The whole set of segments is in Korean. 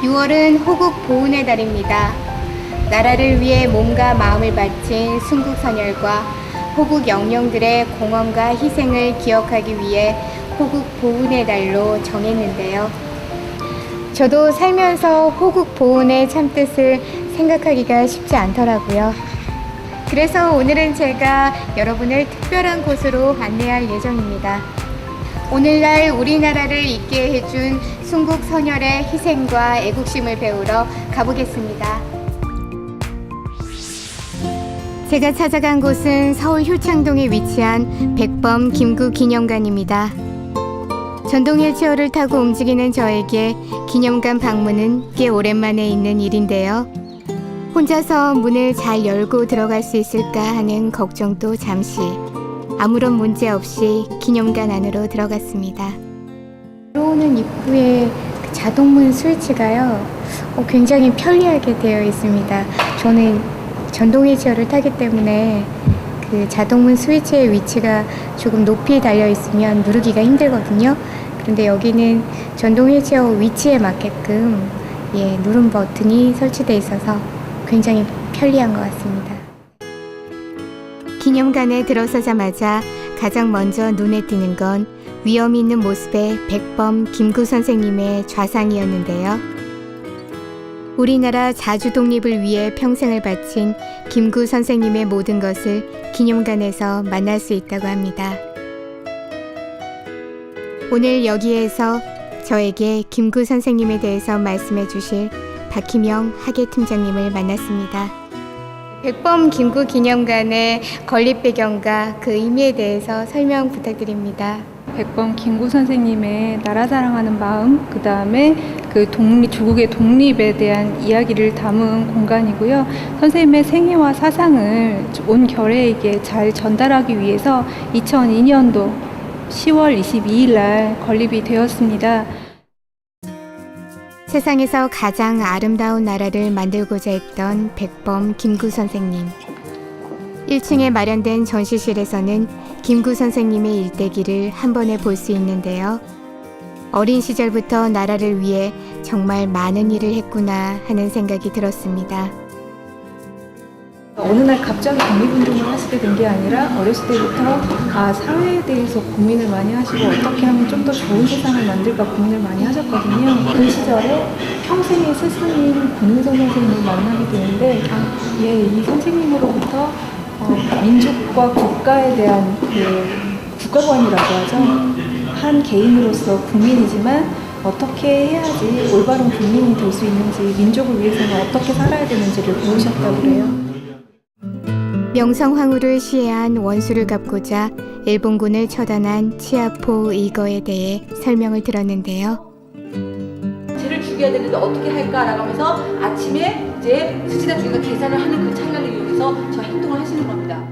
6월은 호국 보훈의 달입니다. 나라를 위해 몸과 마음을 바친 순국선열과 호국 영령들의 공헌과 희생을 기억하기 위해 호국 보훈의 달로 정했는데요. 저도 살면서 호국 보훈의 참뜻을 생각하기가 쉽지 않더라고요. 그래서 오늘은 제가 여러분을 특별한 곳으로 안내할 예정입니다. 오늘날 우리나라를 있게 해준 순국선열의 희생과 애국심을 배우러 가보겠습니다. 제가 찾아간 곳은 서울 효창동에 위치한 백범 김구 기념관입니다. 전동 휠체어를 타고 움직이는 저에게 기념관 방문은 꽤 오랜만에 있는 일인데요. 혼자서 문을 잘 열고 들어갈 수 있을까 하는 걱정도 잠시, 아무런 문제 없이 기념관 안으로 들어갔습니다. 들어오는 입구에 자동문 스위치가요, 굉장히 편리하게 되어 있습니다. 저는 전동 휠체어를 타기 때문에 그 자동문 스위치의 위치가 조금 높이 달려 있으면 누르기가 힘들거든요. 그런데 여기는 전동 휠체어 위치에 맞게끔 누름 버튼이 설치되어 있어서 굉장히 편리한 것 같습니다. 기념관에 들어서자마자 가장 먼저 눈에 띄는 건 위엄 있는 모습의 백범 김구 선생님의 좌상이었는데요. 우리나라 자주 독립을 위해 평생을 바친 김구 선생님의 모든 것을 기념관에서 만날 수 있다고 합니다. 오늘 여기에서 저에게 김구 선생님에 대해서 말씀해 주실 박희명 학예팀장님을 만났습니다. 백범 김구 기념관의 건립 배경과 그 의미에 대해서 설명 부탁드립니다. 백범 김구 선생님의 나라 사랑하는 마음, 그 다음에 조국의 독립에 대한 이야기를 담은 공간이고요. 선생님의 생애와 사상을 온 결의에게 잘 전달하기 위해서 2002년도 10월 22일 날 건립이 되었습니다. 세상에서 가장 아름다운 나라를 만들고자 했던 백범 김구 선생님. 1층에 마련된 전시실에서는 김구 선생님의 일대기를 한 번에 볼 수 있는데요. 어린 시절부터 나라를 위해 정말 많은 일을 했구나 하는 생각이 들었습니다. 어느 날 갑자기 독립운동을 하시게 된 게 아니라 어렸을 때부터 사회에 대해서 고민을 많이 하시고 어떻게 하면 좀 더 좋은 세상을 만들까 고민을 많이 하셨거든요. 그 시절에 평생의 스승인 권은석 선생님을 만나게 되는데 이 선생님으로부터 민족과 국가에 대한 국가관이라고 하죠. 한 개인으로서 국민이지만 어떻게 해야지 올바른 국민이 될 수 있는지, 민족을 위해서는 어떻게 살아야 되는지를 배우셨다고 그래요. 명성황후를 시해한 원수를 갚고자 일본군을 처단한 치아포 의거에 대해 설명을 들었는데요. 쟤를 죽여야 되는데 어떻게 할까라고 하면서 아침에 이제 스치다 중에서 계산을 하는 그 찰나를 이용해서 저 행동을 하시는 겁니다.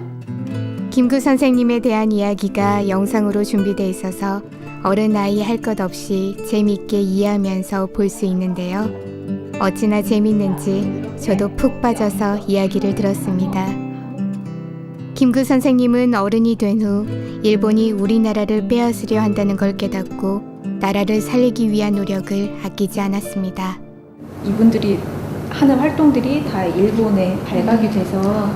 김구 선생님에 대한 이야기가 영상으로 준비되어 있어서 어른 아이 할 것 없이 재미있게 이해하면서 볼 수 있는데요. 어찌나 재밌는지 저도 푹 빠져서 이야기를 들었습니다. 김구 선생님은 어른이 된 후 일본이 우리나라를 빼앗으려 한다는 걸 깨닫고 나라를 살리기 위한 노력을 아끼지 않았습니다. 이분들이 하는 활동들이 다 일본에 발각이 돼서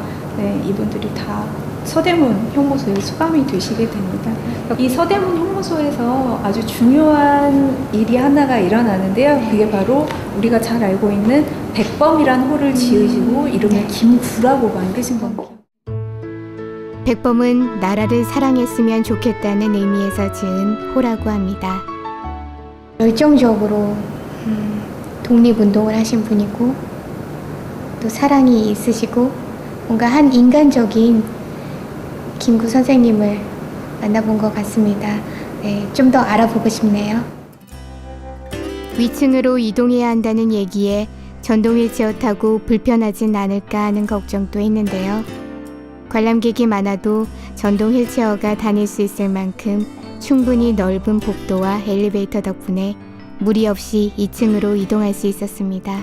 이분들이 다 서대문 형무소에 수감이 되시게 됩니다. 이 서대문 형무소에서 아주 중요한 일이 하나가 일어나는데요. 그게 바로 우리가 잘 알고 있는 백범이라는 호를 지으시고 이름을 김구라고 만드신 겁니다. 백범은 나라를 사랑했으면 좋겠다는 의미에서 지은 호라고 합니다. 열정적으로 독립운동을 하신 분이고 또 사랑이 있으시고 뭔가 한 인간적인 김구 선생님을 만나본 것 같습니다. 좀 더 알아보고 싶네요. 위층으로 이동해야 한다는 얘기에 전동 휠체어 타고 불편하진 않을까 하는 걱정도 했는데요. 관람객이 많아도 전동 휠체어가 다닐 수 있을 만큼 충분히 넓은 복도와 엘리베이터 덕분에 무리 없이 2층으로 이동할 수 있었습니다.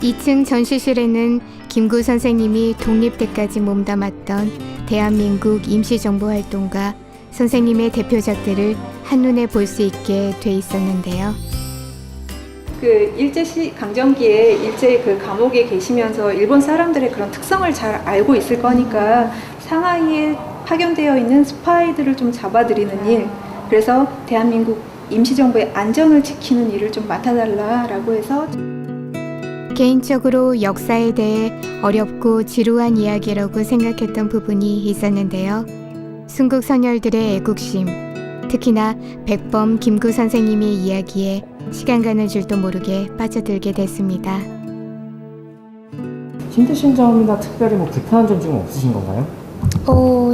2층 전시실에는 김구 선생님이 독립 때까지 몸담았던 대한민국 임시정부 활동과 선생님의 대표작들을 한눈에 볼 수 있게 돼 있었는데요. 그 강점기에 일제 그 감옥에 계시면서 일본 사람들의 그런 특성을 잘 알고 있을 거니까 상하이에 파견되어 있는 스파이들을 좀 잡아들이는 일, 그래서 대한민국 임시정부의 안전을 지키는 일을 좀 맡아달라라고 해서 개인적으로 역사에 대해 어렵고 지루한 이야기라고 생각했던 부분이 있었는데요. 순국 선열들의 애국심, 특히나 백범 김구 선생님의 이야기에 시간 가는 줄도 모르게 빠져들게 됐습니다. 힘드신 점이나 특별히 뭐 불편한 점 좀 없으신 건가요?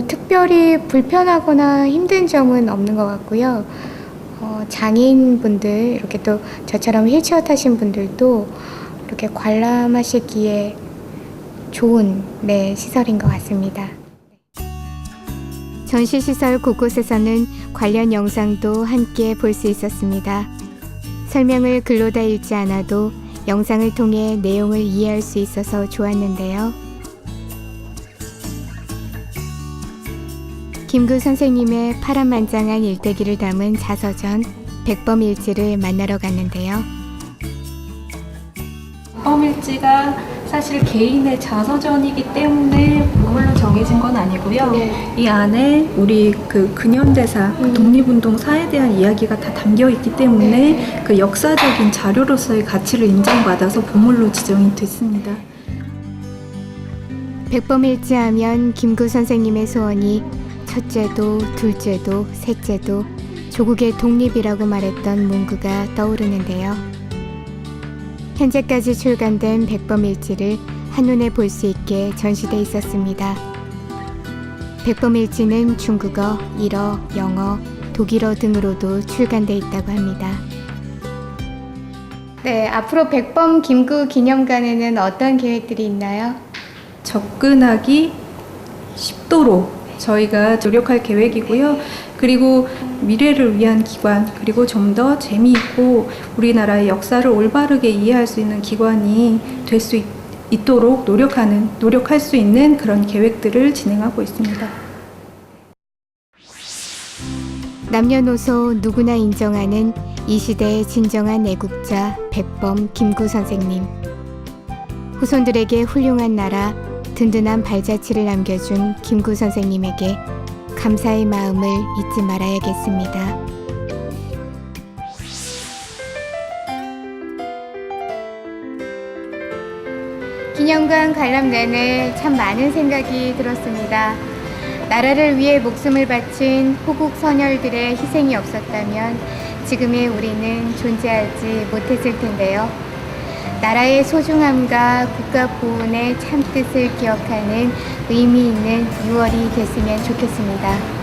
특별히 불편하거나 힘든 점은 없는 것 같고요. 장애인분들, 이렇게 또 저처럼 휠체어 타신 분들도 이렇게 관람하시기에 좋은 시설인 것 같습니다. 전시시설 곳곳에서는 관련 영상도 함께 볼 수 있었습니다. 설명을 글로 다 읽지 않아도 영상을 통해 내용을 이해할 수 있어서 좋았는데요. 김구 선생님의 파란만장한 일대기를 담은 자서전 백범일지를 만나러 갔는데요. 백범일지가 사실 개인의 자서전이기 때문에 보물로 정해진 건 아니고요. 이 안에 우리 그 근현대사, 그 독립운동 사에 대한 이야기가 다 담겨 있기 때문에 그 역사적인 자료로서의 가치를 인정받아서 보물로 지정이 됐습니다. 백범일지 하면 김구 선생님의 소원이 첫째도 둘째도 셋째도 조국의 독립이라고 말했던 문구가 떠오르는데요. 현재까지 출간된 백범일지를 한눈에 볼 수 있게 전시돼 있었습니다. 백범일지는 중국어, 일어, 영어, 독일어 등으로도 출간돼 있다고 합니다. 네, 앞으로 백범 김구 기념관에는 어떤 계획들이 있나요? 접근하기 쉽도록 저희가 노력할 계획이고요. 그리고 미래를 위한 기관, 그리고 좀 더 재미있고 우리나라의 역사를 올바르게 이해할 수 있는 기관이 될 수 있도록 노력할 수 있는 그런 계획들을 진행하고 있습니다. 남녀노소 누구나 인정하는 이 시대의 진정한 애국자 백범 김구 선생님. 후손들에게 훌륭한 나라, 든든한 발자취를 남겨준 김구 선생님에게 감사의 마음을 잊지 말아야겠습니다. 기념관 관람 내내 참 많은 생각이 들었습니다. 나라를 위해 목숨을 바친 호국 선열들의 희생이 없었다면 지금의 우리는 존재하지 못했을 텐데요. 나라의 소중함과 국가 보훈의 참뜻을 기억하는 의미 있는 6월이 됐으면 좋겠습니다.